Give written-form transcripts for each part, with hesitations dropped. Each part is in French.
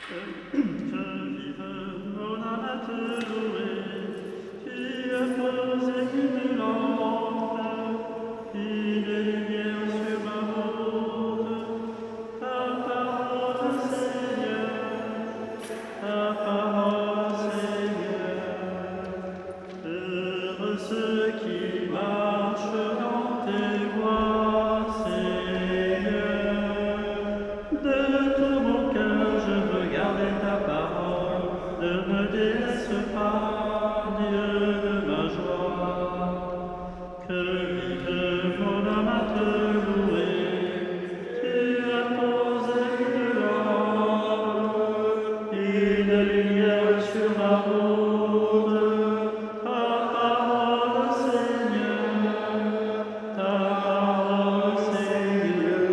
Je vive mon âme à te louer, tu as posé une lampe, une lumière sur ma route, ta parole, Seigneur, ta parole, Seigneur. Heureux ceux qui marchent dans tes voies, Seigneur. De tout mon cœur, je veux garder ta parole. Ne me délaisse pas, Dieu de ma joie. Que vive mon âme à te louer. Tu as posé une lampe, une lumière sur ma route. Ta parole, Seigneur, ta parole, Seigneur.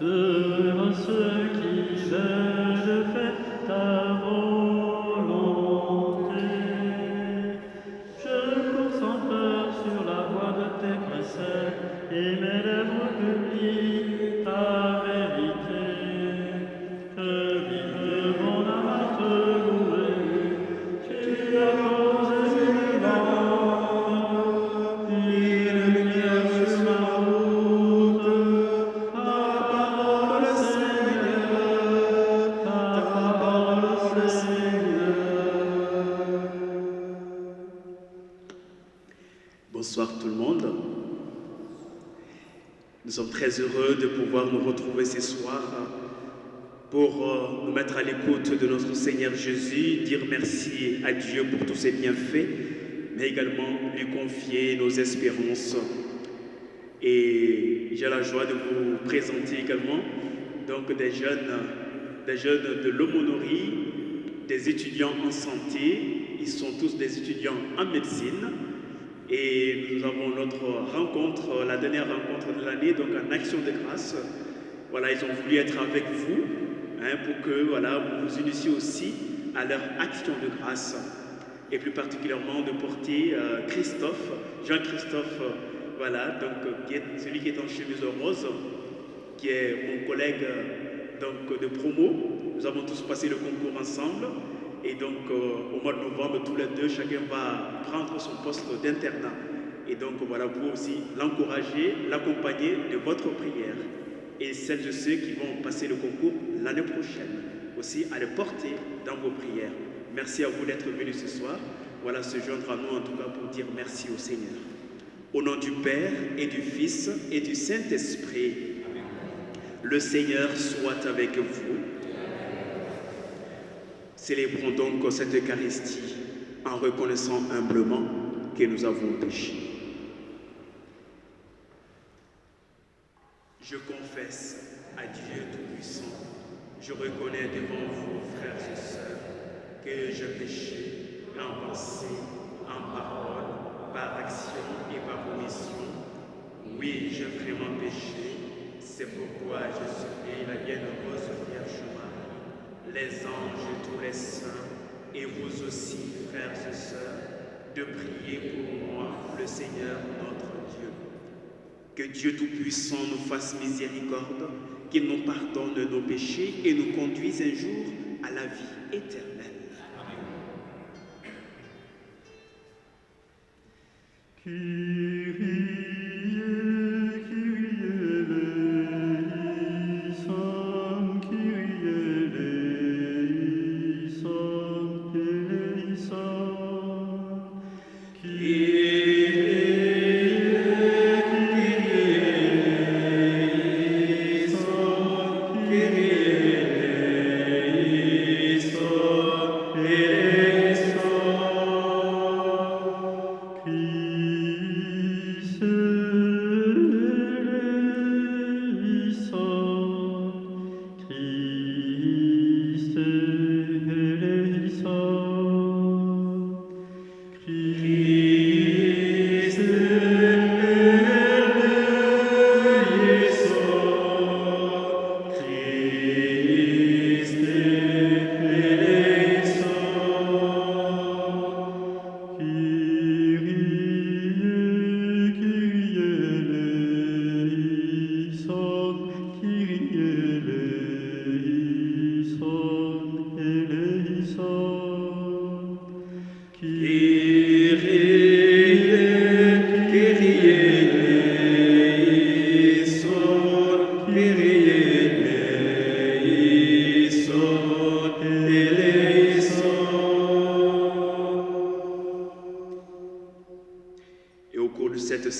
Heureux ceux qui cherchent de faire ta volonté. Je cours sans peur sur la voie de tes préceptes et mes lèvres publient ta vérité. Que vive mon âme à te louer. Tu as posé une lampe, une lumière sur ma route. Ta parole, Seigneur, ta parole, Seigneur. Bonsoir tout le monde. Nous sommes très heureux de pouvoir nous retrouver ce soir pour nous mettre à l'écoute de notre Seigneur Jésus, dire merci à Dieu pour tous ses bienfaits, mais également lui confier nos espérances. Et j'ai la joie de vous présenter également donc des jeunes de l'aumônerie, des étudiants en santé. Ils sont tous des étudiants en médecine. Et nous avons notre rencontre, la dernière rencontre de l'année, donc en action de grâce. Voilà, ils ont voulu être avec vous pour que voilà, vous vous unissiez aussi à leur action de grâce. Et plus particulièrement de porter Christophe, Jean-Christophe, voilà, donc, qui est celui qui est en chemise rose, qui est mon collègue donc, de promo. Nous avons tous passé le concours ensemble. Et donc, au mois de novembre, tous les deux, chacun va prendre son poste d'internat. Et donc, voilà, pour aussi l'encourager, l'accompagner de votre prière. Et celles et ceux qui vont passer le concours l'année prochaine, aussi à le porter dans vos prières. Merci à vous d'être venus ce soir. Voilà, se joindre à nous en tout cas pour dire merci au Seigneur. Au nom du Père et du Fils et du Saint-Esprit, le Seigneur soit avec vous. Célébrons donc cette Eucharistie en reconnaissant humblement que nous avons péché. Je confesse à Dieu Tout-Puissant, je reconnais devant vous, frères et sœurs, que j'ai péché en pensée, en parole, par action et par omission. Oui, j'ai vraiment péché, c'est pourquoi je supplie la bienheureuse Vierge Marie, les anges et tous les saints, et vous aussi, frères et sœurs, de prier pour moi, le Seigneur notre Dieu. Que Dieu Tout-Puissant nous fasse miséricorde, qu'il nous pardonne nos péchés et nous conduise un jour à la vie éternelle.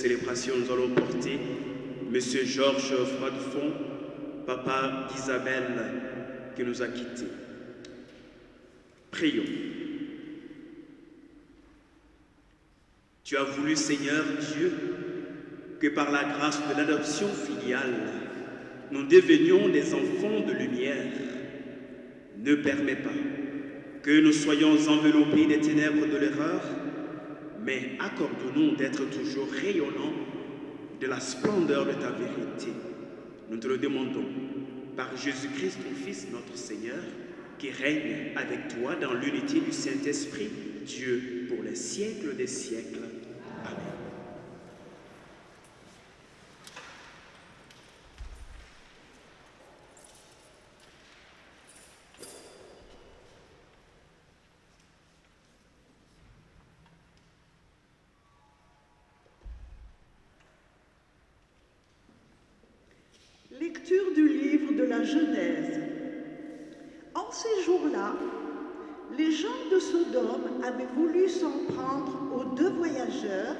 célébration, nous allons porter M. Georges Fradefond, papa d'Isabelle, qui nous a quittés. Prions. Tu as voulu, Seigneur Dieu, que par la grâce de l'adoption filiale, nous devenions des enfants de lumière. Ne permets pas que nous soyons enveloppés des ténèbres de l'erreur, mais accorde-nous d'être toujours rayonnants de la splendeur de ta vérité. Nous te le demandons par Jésus-Christ, ton Fils, notre Seigneur, qui règne avec toi dans l'unité du Saint-Esprit, Dieu, pour les siècles des siècles. Amen. Lecture du livre de la Genèse. En ces jours-là, les gens de Sodome avaient voulu s'en prendre aux deux voyageurs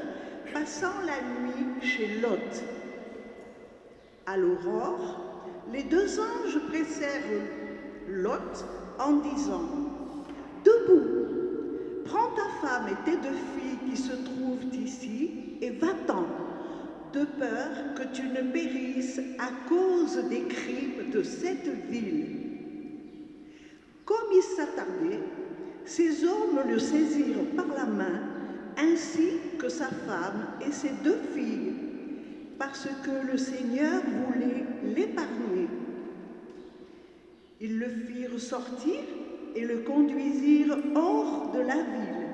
passant la nuit chez Lot. À l'aurore, les deux anges pressèrent Lot en disant « Debout, prends ta femme et tes deux filles qui se trouvent ici et va-t'en, de peur que tu ne périsses à cause des crimes de cette ville. » Comme il s'attardait, ces hommes le saisirent par la main, ainsi que sa femme et ses deux filles, parce que le Seigneur voulait l'épargner. Ils le firent sortir et le conduisirent hors de la ville.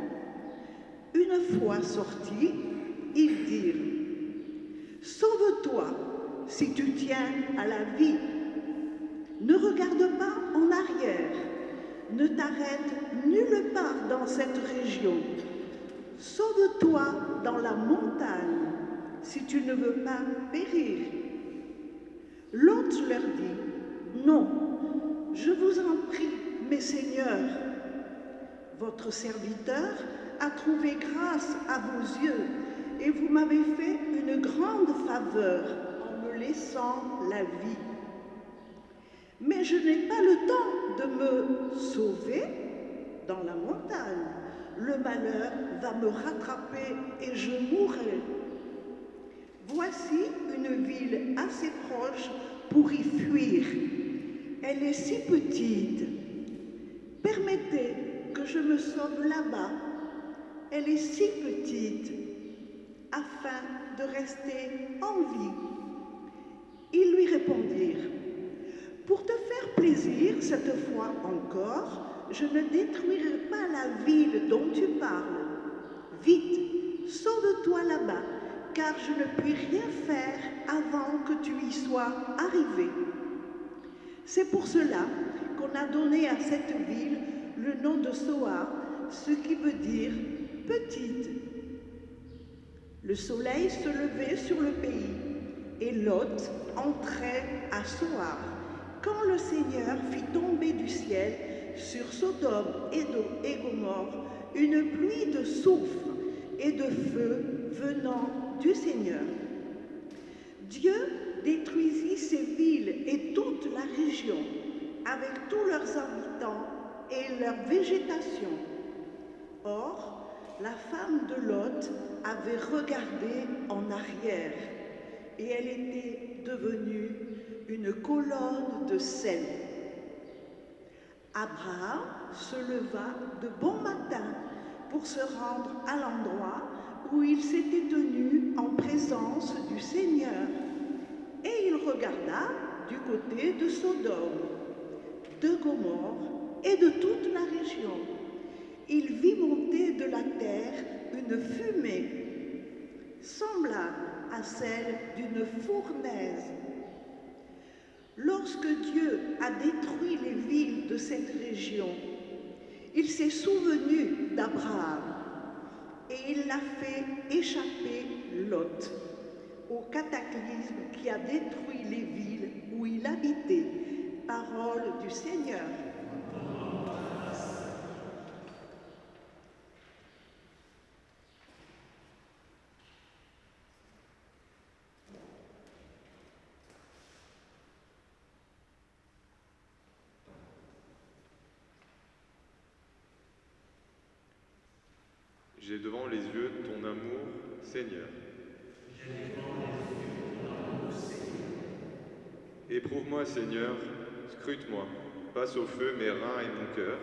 Une fois sortis, ils dirent « Sauve-toi si tu tiens à la vie. Ne regarde pas en arrière. Ne t'arrête nulle part dans cette région. Sauve-toi dans la montagne si tu ne veux pas périr. » L'autre leur dit « Non, je vous en prie, mes seigneurs. Votre serviteur a trouvé grâce à vos yeux et vous m'avez fait une grande faveur en me laissant la vie. Mais je n'ai pas le temps de me sauver dans la montagne. Le malheur va me rattraper et je mourrai. Voici une ville assez proche pour y fuir. Elle est si petite. Permettez que je me sauve là-bas. Elle est si petite, afin de rester en vie. » Ils lui répondirent « Pour te faire plaisir, cette fois encore, je ne détruirai pas la ville dont tu parles. Vite, sauve-toi là-bas, car je ne puis rien faire avant que tu y sois arrivé. » C'est pour cela qu'on a donné à cette ville le nom de Soar, ce qui veut dire « petite ». Le soleil se levait sur le pays, et Lot entrait à Soar, quand le Seigneur fit tomber du ciel sur Sodome et Gomorrhe une pluie de soufre et de feu venant du Seigneur. Dieu détruisit ces villes et toute la région, avec tous leurs habitants et leur végétation. Or, la femme de Lot avait regardé en arrière, et elle était devenue une colonne de sel. Abraham se leva de bon matin pour se rendre à l'endroit où il s'était tenu en présence du Seigneur, et il regarda du côté de Sodome, de Gomorrhe et de toute la région. Il vit monter de la terre une fumée semblable à celle d'une fournaise. Lorsque Dieu a détruit les villes de cette région, il s'est souvenu d'Abraham et il l'a fait échapper Lot au cataclysme qui a détruit les villes où il habitait. Parole du Seigneur. J'ai devant les yeux ton amour, Seigneur. Éprouve-moi, Seigneur, scrute-moi, passe au feu mes reins et mon cœur.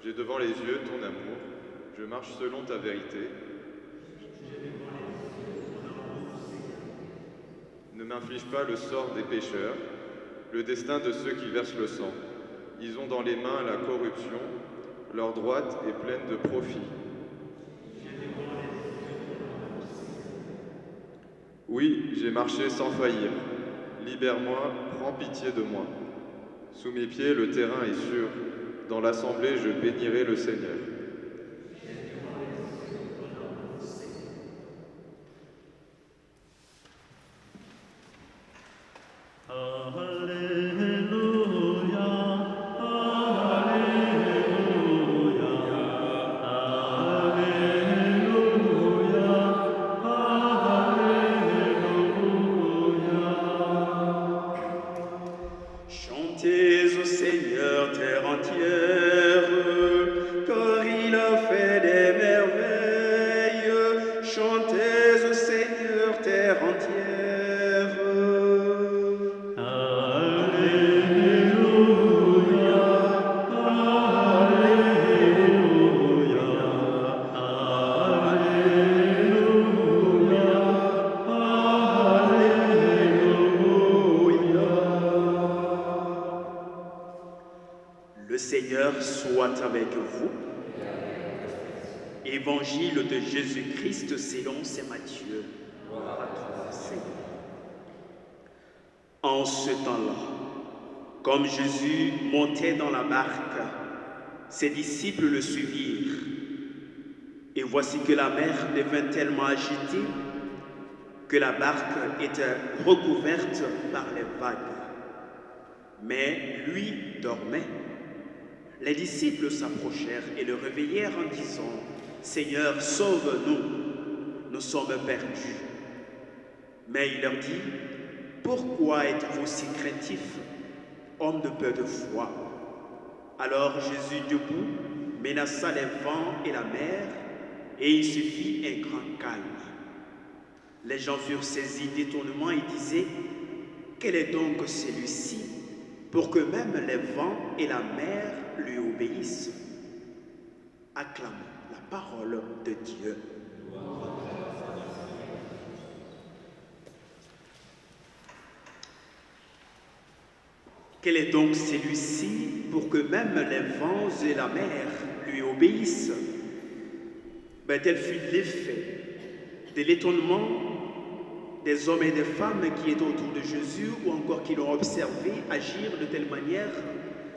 J'ai devant les yeux ton amour, je marche selon ta vérité. Ne m'inflige pas le sort des pécheurs, le destin de ceux qui versent le sang. Ils ont dans les mains la corruption, leur droite est pleine de profit. Oui, j'ai marché sans faillir. Libère-moi, prends pitié de moi. Sous mes pieds, le terrain est sûr. Dans l'assemblée, je bénirai le Seigneur. Alléluia, Alléluia, Alléluia, Alléluia. Chantez au Seigneur, terre entière, car il a fait des merveilles. Chantez au Seigneur, terre entière. Alléluia, Alléluia, Alléluia, Alléluia. Le Seigneur soit avec vous. Évangile de Jésus-Christ selon saint Matthieu. Gloire à toi, Seigneur. En ce temps-là, comme Jésus montait dans la barque, ses disciples le suivirent. Et voici que la mer devint tellement agitée que la barque était recouverte par les vagues. Mais lui dormait. Les disciples s'approchèrent et le réveillèrent en disant, « Seigneur, sauve-nous, nous sommes perdus. » Mais il leur dit, « Pourquoi êtes-vous si craintifs, hommes de peu de foi ?» Alors Jésus, debout, menaça les vents et la mer, et il se fit un grand calme. Les gens furent saisis d'étonnement et disaient, « Quel est donc celui-ci pour que même les vents et la mer lui obéissent ?» Acclamons la parole de Dieu. Quel est donc celui-ci pour que même les vents et la mer lui obéissent? Tel fut l'effet de l'étonnement des hommes et des femmes qui étaient autour de Jésus ou encore qui l'ont observé agir de telle manière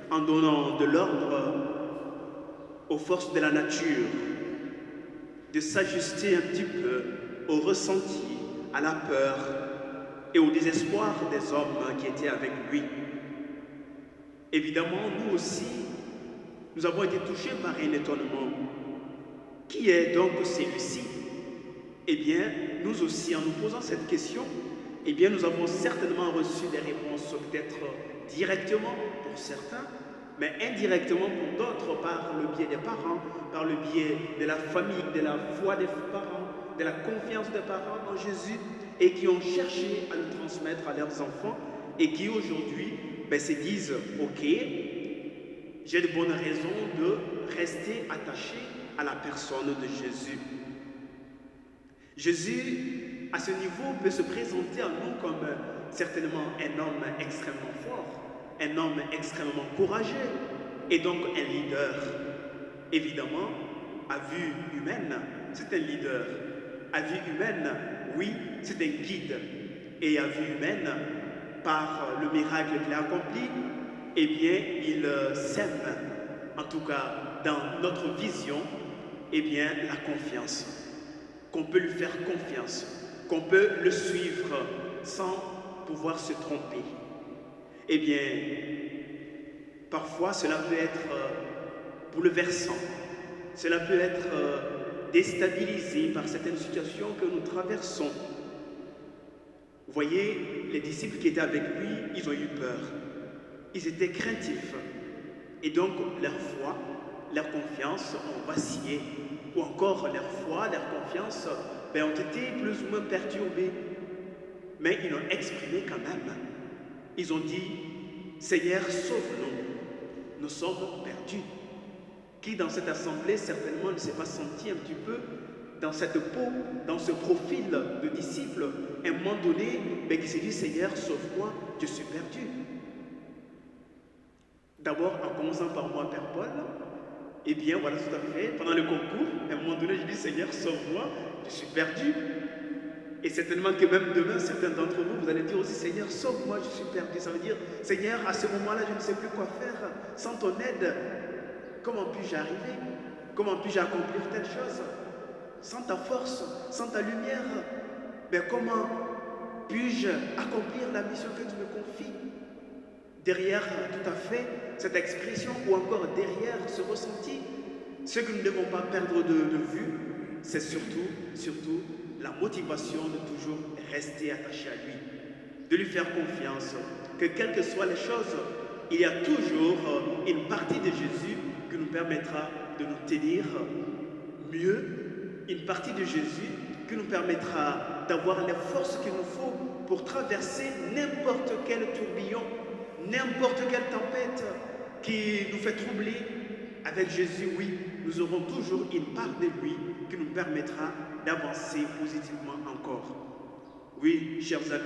en donnant de l'ordre aux forces de la nature, de s'ajuster un petit peu au ressenti, à la peur et au désespoir des hommes qui étaient avec lui. Évidemment, nous aussi, nous avons été touchés par un étonnement. Qui est donc celui-ci? Eh bien, nous aussi, en nous posant cette question, eh bien, nous avons certainement reçu des réponses peut-être directement pour certains, mais indirectement pour d'autres par le biais des parents, par le biais de la famille, de la foi des parents, de la confiance des parents en Jésus, et qui ont cherché à le transmettre à leurs enfants, et qui aujourd'hui se disent « Ok, j'ai de bonnes raisons de rester attaché à la personne de Jésus. » Jésus, à ce niveau, peut se présenter à nous comme certainement un homme extrêmement fort, un homme extrêmement courageux et donc un leader. Évidemment, à vue humaine, c'est un leader. À vue humaine, oui, c'est un guide. Et à vue humaine, par le miracle qu'il a accompli, eh bien, il sème, en tout cas dans notre vision, eh bien, la confiance. Qu'on peut lui faire confiance, qu'on peut le suivre sans pouvoir se tromper. Eh bien, parfois cela peut être bouleversant, cela peut être déstabilisé par certaines situations que nous traversons. Vous voyez, les disciples qui étaient avec lui, ils ont eu peur, ils étaient craintifs, et donc leur foi leur confiance ont vacillé, ou encore leur foi, leur confiance ont été plus ou moins perturbées. Mais ils l'ont exprimé quand même. Ils ont dit, Seigneur, sauve-nous, nous sommes perdus. Qui dans cette assemblée certainement ne s'est pas senti un petit peu dans cette peau, dans ce profil de disciple, à un moment donné, mais qui s'est dit, Seigneur, sauve-moi, je suis perdu. D'abord, en commençant par moi, Père Paul, eh bien, voilà, tout à fait, pendant le concours, à un moment donné, je dis, Seigneur, sauve-moi, je suis perdu. Et certainement que même demain, certains d'entre vous, vous allez dire aussi, Seigneur, sauve-moi, je suis perdu. Ça veut dire, Seigneur, à ce moment-là, je ne sais plus quoi faire. Sans ton aide, comment puis-je arriver? Comment puis-je accomplir telle chose? Sans ta force, sans ta lumière, mais comment puis-je accomplir la mission que tu me confies? Derrière tout à fait cette expression ou encore derrière ce ressenti, ce que nous ne devons pas perdre de vue, c'est surtout la motivation de toujours rester attaché à lui, de lui faire confiance, que quelles que soient les choses, il y a toujours une partie de Jésus qui nous permettra de nous tenir mieux, une partie de Jésus qui nous permettra d'avoir les forces qu'il nous faut pour traverser n'importe quel tourbillon, n'importe quelle tempête qui nous fait troubler. Avec Jésus, oui, nous aurons toujours une part de lui qui nous permettra d'avancer positivement encore. Oui, chers amis,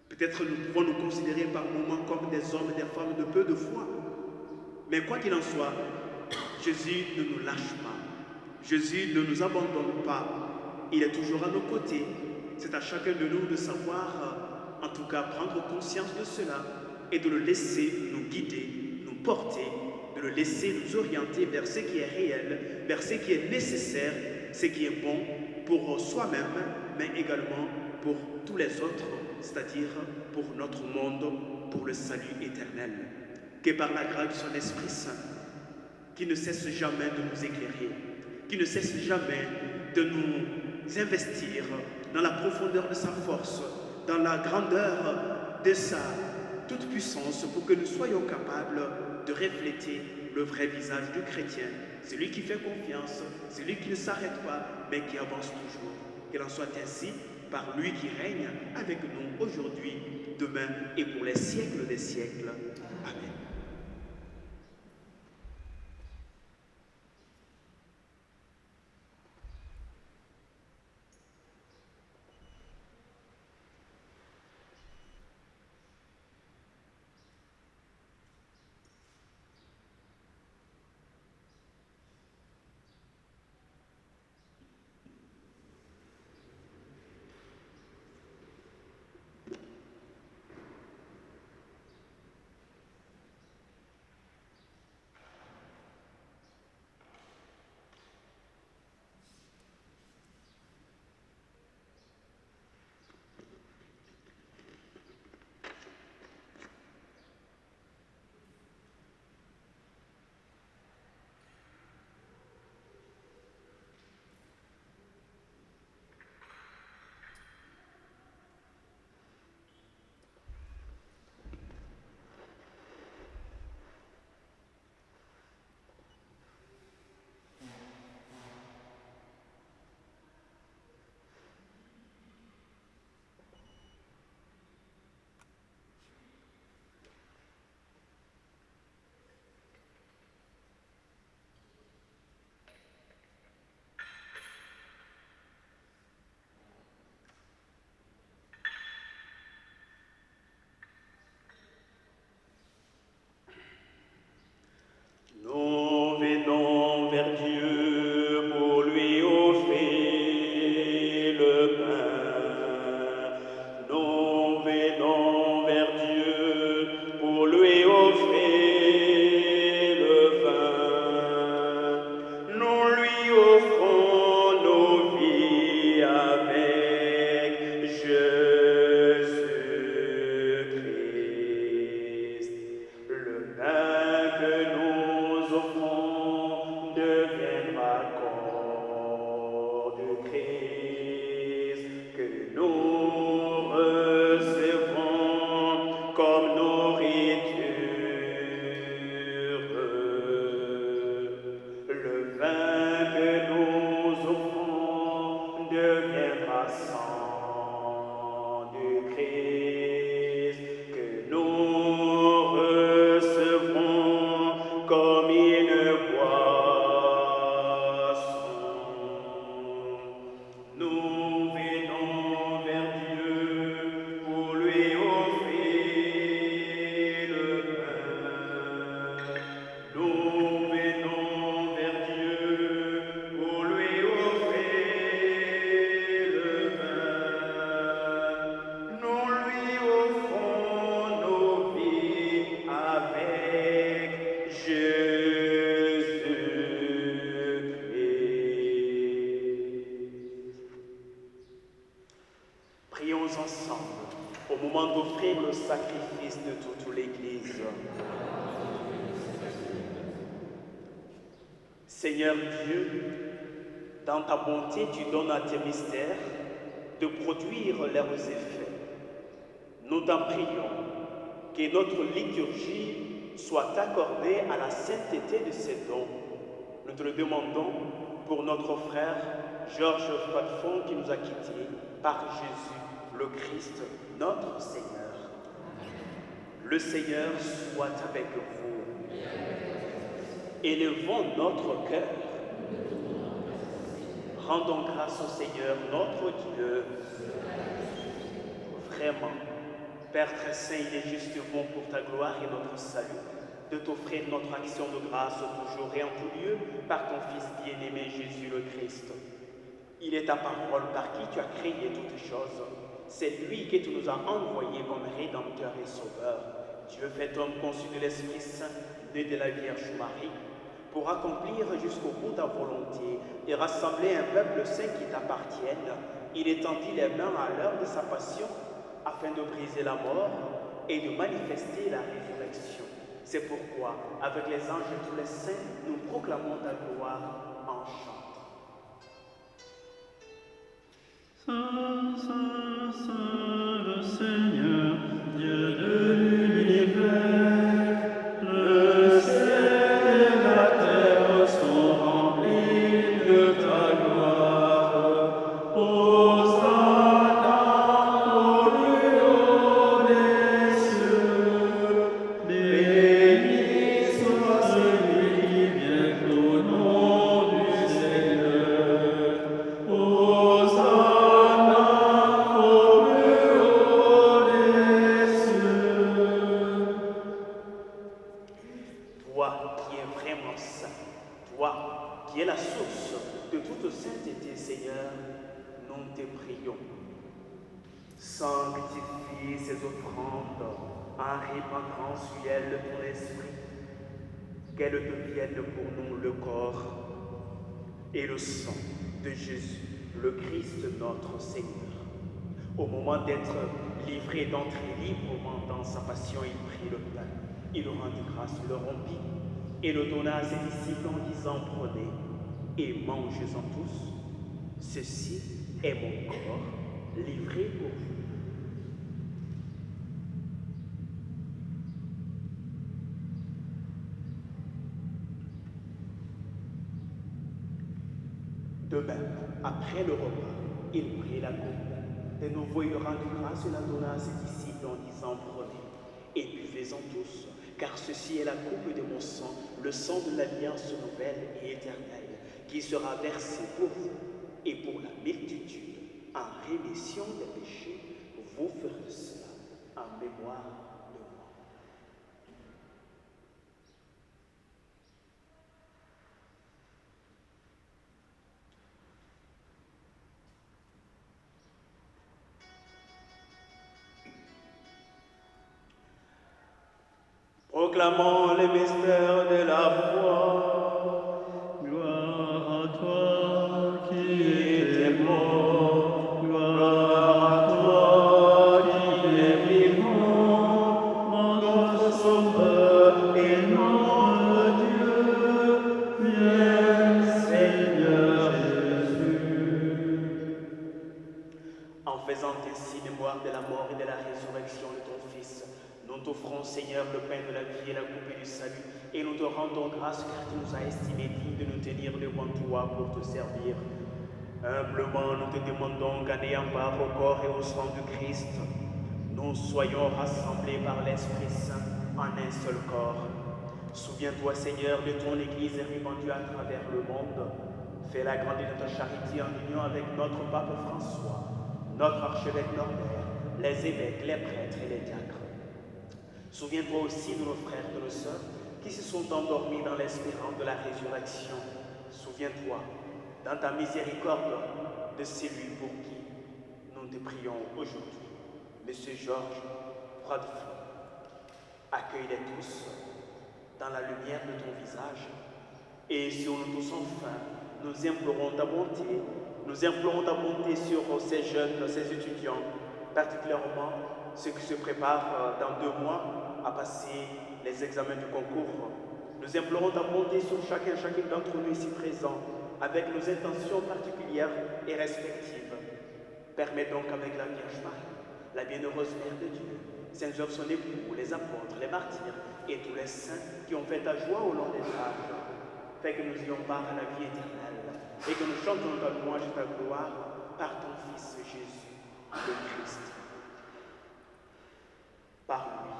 peut-être nous pouvons nous considérer par moments comme des hommes et des femmes de peu de foi. Mais quoi qu'il en soit, Jésus ne nous lâche pas. Jésus ne nous abandonne pas. Il est toujours à nos côtés. C'est à chacun de nous de savoir, en tout cas, prendre conscience de cela et de le laisser nous guider, nous porter, de le laisser nous orienter vers ce qui est réel, vers ce qui est nécessaire, ce qui est bon pour soi-même, mais également pour tous les autres, c'est-à-dire pour notre monde, pour le salut éternel. Que par la grâce de son Esprit Saint, qui ne cesse jamais de nous éclairer, qui ne cesse jamais de nous investir dans la profondeur de sa force, dans la grandeur de sa toute-puissance, pour que nous soyons capables de refléter le vrai visage du chrétien, celui qui fait confiance, celui qui ne s'arrête pas, mais qui avance toujours. Qu'il en soit ainsi par lui qui règne avec nous aujourd'hui, demain et pour les siècles des siècles. Amen. le sacrifice de toute l'Église. Seigneur Dieu, dans ta bonté, tu donnes à tes mystères de produire leurs effets. Nous t'en prions que notre liturgie soit accordée à la sainteté de ces dons. Nous te le demandons pour notre frère Georges Fatfond qui nous a quittés, par Jésus, le Christ, notre Seigneur. Le Seigneur soit avec vous. Élevons notre cœur. Rendons grâce au Seigneur, notre Dieu. Vraiment, Père très saint, il est juste bon pour ta gloire et notre salut de t'offrir notre action de grâce toujours et en tout lieu par ton Fils bien-aimé Jésus le Christ. Il est ta parole par qui tu as créé toutes choses. C'est lui que tu nous as envoyé comme Rédempteur et Sauveur. Dieu fait homme conçu de l'Esprit Saint, né de la Vierge Marie, pour accomplir jusqu'au bout ta volonté et rassembler un peuple saint qui t'appartienne. Il étendit les mains à l'heure de sa passion afin de briser la mort et de manifester la résurrection. C'est pourquoi, avec les anges et tous les saints, nous proclamons ta gloire en chant. Saint, Saint, Saint, le Seigneur, Dieu de l'univers, le ciel et la terre sont remplis de ta gloire. Hosanna au plus haut des cieux, béni soit celui qui vient au nom du Seigneur. Hosanna au plus haut des cieux. Toi qui es vraiment saint, toi qui es la source de toute sainteté, Seigneur, nous te prions. Sanctifie ces offrandes en répandant sur elles ton esprit, qu'elles deviennent pour nous le corps et le sang de Jésus, le Christ notre Seigneur. Au moment d'être livré, d'entrer librement dans sa passion, il prit le pain, il rendit grâce, le rompit et le donna à ses disciples en disant: prenez et mangez-en tous. Ceci est mon corps livré pour vous. De même, après le repas, il prit la coupe. De nouveau, il rendit grâce et la donna à ses disciples en disant: prenez et buvez-en tous, car ceci est la coupe de mon sang, le sang de l'alliance nouvelle et éternelle, qui sera versé pour vous et pour la multitude en rémission des péchés. Vous ferez cela en mémoire de moi. Proclamons les mystères de la foi. Gloire à toi qui Était es mort, gloire à toi qui es vivant, notre Sauveur et notre Dieu, viens Seigneur Jésus. En faisant ainsi mémoire de la mort et de la résurrection de ton Fils, nous t'offrons, Seigneur, le pain de la vie et la coupe du salut, et nous te rendons grâce car tu nous as estimés dignes de nous tenir devant toi pour te servir. Humblement, nous te demandons qu'en ayant part au corps et au sang du Christ, nous soyons rassemblés par l'Esprit Saint en un seul corps. Souviens-toi, Seigneur, de ton Église répandue à travers le monde. Fais-la grandir de ta charité en union avec notre pape François, notre archevêque Norbert, les évêques, les prêtres et les diacres. Souviens-toi aussi de nos frères et de nos sœurs qui se sont endormis dans l'espérance de la résurrection. Souviens-toi, dans ta miséricorde, de celui pour qui nous te prions aujourd'hui. Monsieur Georges Froidefond, accueille-les tous dans la lumière de ton visage. Et sur nous tous enfin, nous implorons ta bonté. Nous implorons ta bonté sur ces jeunes, ces étudiants, particulièrement ceux qui se préparent dans 2 mois à passer les examens du concours. Nous implorons ta bonté sur chacune d'entre nous ici présents, avec nos intentions particulières et respectives. Permets donc avec la Vierge Marie, la bienheureuse Mère de Dieu, Saint Joseph son époux, les apôtres, les martyrs et tous les saints qui ont fait ta joie au long des âges, fais que nous ayons part à la vie éternelle et que nous chantons ta louange et ta gloire par ton Fils Jésus, le Christ. Par lui,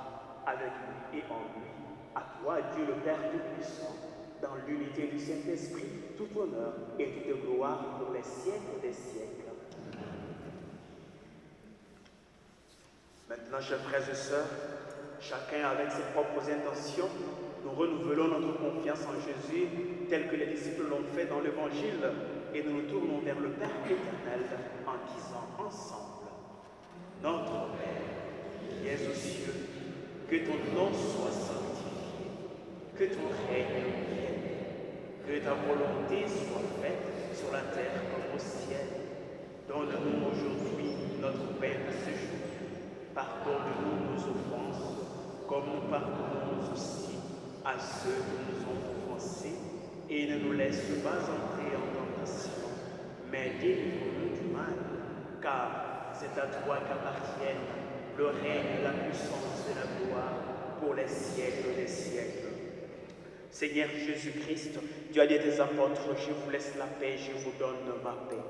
avec lui et en lui, à toi, Dieu le Père Tout-Puissant, dans l'unité du Saint-Esprit, tout honneur et toute gloire pour les siècles des siècles. Maintenant, chers frères et sœurs, chacun avec ses propres intentions, nous renouvelons notre confiance en Jésus, tel que les disciples l'ont fait dans l'Évangile, et nous nous tournons vers le Père éternel en disant ensemble: Notre Père, qui es aux cieux, que ton nom soit sanctifié, que ton règne vienne, que ta volonté soit faite sur la terre comme au ciel. Donne-nous aujourd'hui notre pain de ce jour. Pardonne-nous nos offenses, comme nous pardonnons aussi à ceux qui nous ont offensés, et ne nous laisse pas entrer en tentation, mais délivre-nous du mal, car c'est à toi qu'appartiennent le règne, la puissance et la gloire pour les siècles des siècles. Seigneur Jésus-Christ, tu as dit à tes apôtres: je vous laisse la paix, je vous donne ma paix.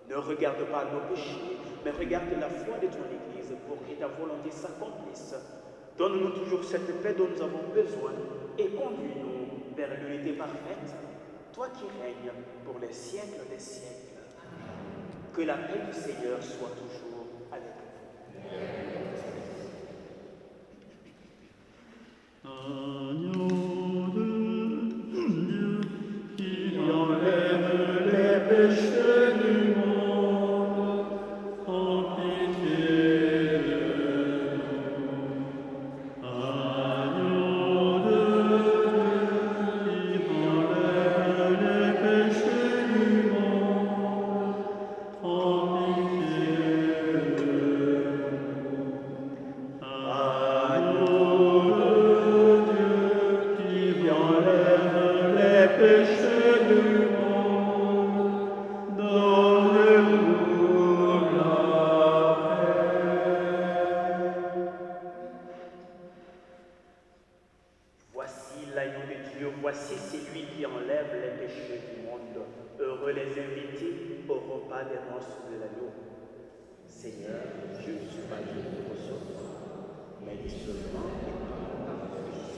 Ne regarde pas nos péchés, mais regarde la foi de ton Église pour que ta volonté s'accomplisse. Donne-nous toujours cette paix dont nous avons besoin et conduis-nous vers l'unité parfaite, toi qui règnes pour les siècles des siècles. Que la paix du Seigneur soit toujours avec vous. Agneau de Dieu, qui enlève les péchés du monde, prends pitié de nous. Agneau de Dieu, qui enlève les péchés du monde, prends pitié de nous. Agneau de Dieu, qui enlève les péchés du monde, donne-nous la paix. Voici l'agneau de Dieu, voici celui qui enlève les péchés du monde. Heureux les invités au repas des noces de l'agneau. Seigneur, je ne suis pas digne de recevoir, mais dis seulement et parle à ma bouche.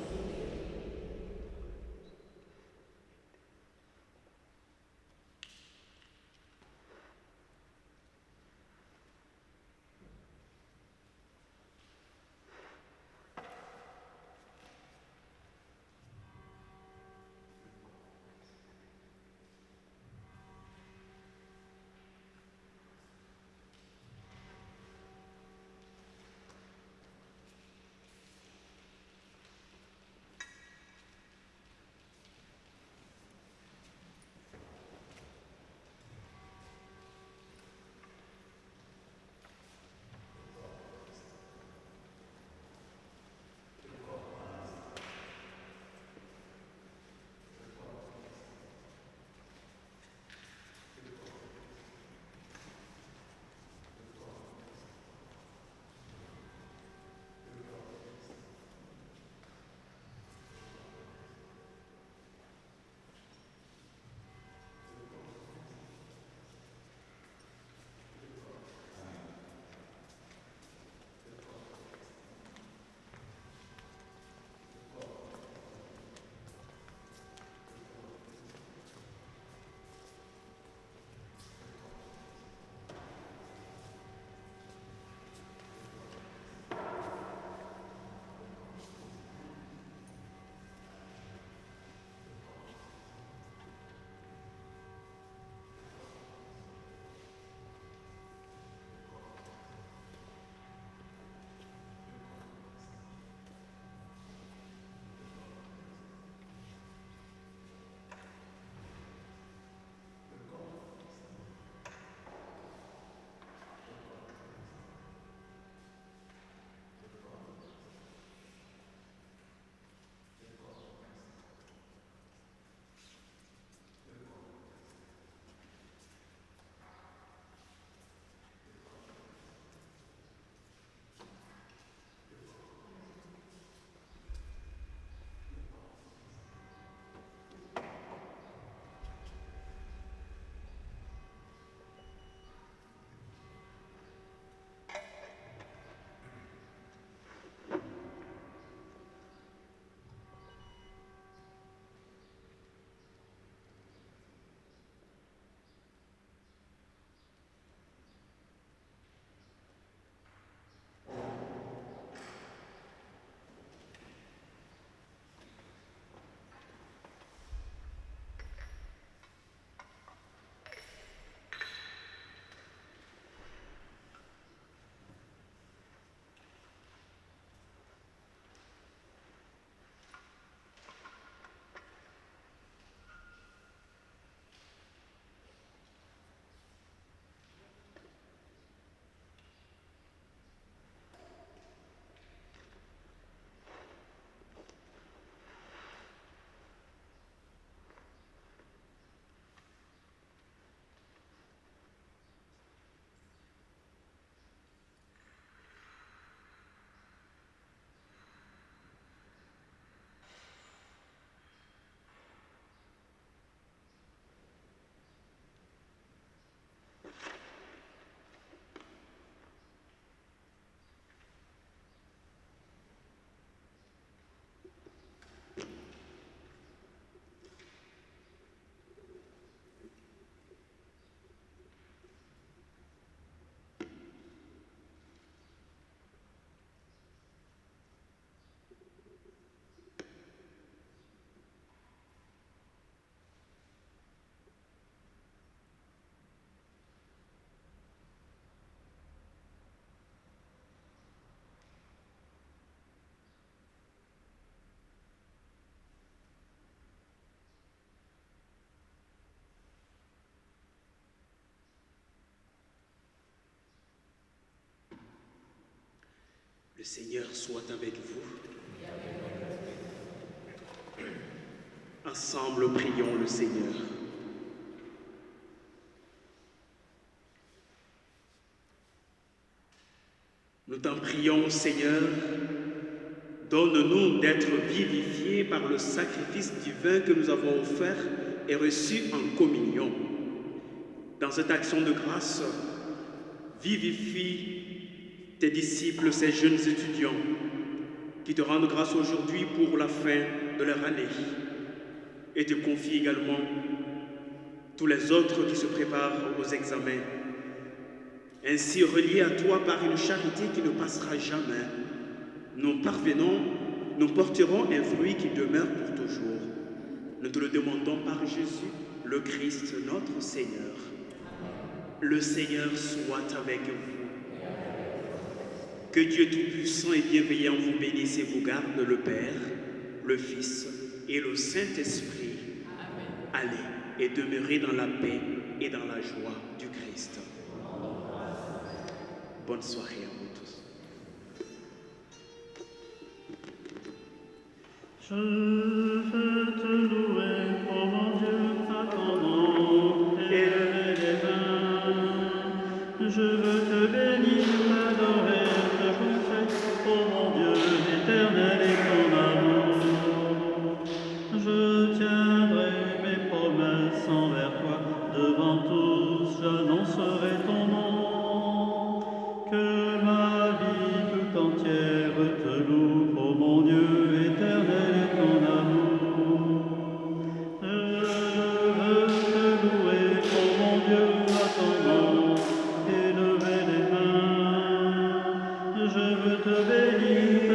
Le Seigneur soit avec vous. Ensemble, prions le Seigneur. Nous t'en prions, Seigneur, donne-nous d'être vivifiés par le sacrifice divin que nous avons offert et reçu en communion. Dans cette action de grâce, vivifie tes disciples, ces jeunes étudiants, qui te rendent grâce aujourd'hui pour la fin de leur année, et te confie également tous les autres qui se préparent aux examens. Ainsi, reliés à toi par une charité qui ne passera jamais, nous porterons un fruit qui demeure pour toujours. Nous te le demandons par Jésus, le Christ, notre Seigneur. Le Seigneur soit avec vous. Que Dieu Tout-Puissant et Bienveillant vous bénisse et vous garde, le Père, le Fils et le Saint-Esprit. Allez et demeurez dans la paix et dans la joie du Christ. Bonne soirée à vous tous. Je veux te louer, oh mon Dieu, à ton nom, élever les mains. Je veux te bénir, t'adorer, te chanter, oh mon Dieu, éternel est ton amour. Je tiendrai mes promesses envers toi, devant tous j'annoncerai ton nom. Que ma vie tout entière te loue, oh mon Dieu, éternel est ton amour. Je veux te louer, oh mon Dieu, à ton nom, élever les mains. Je veux te bénir,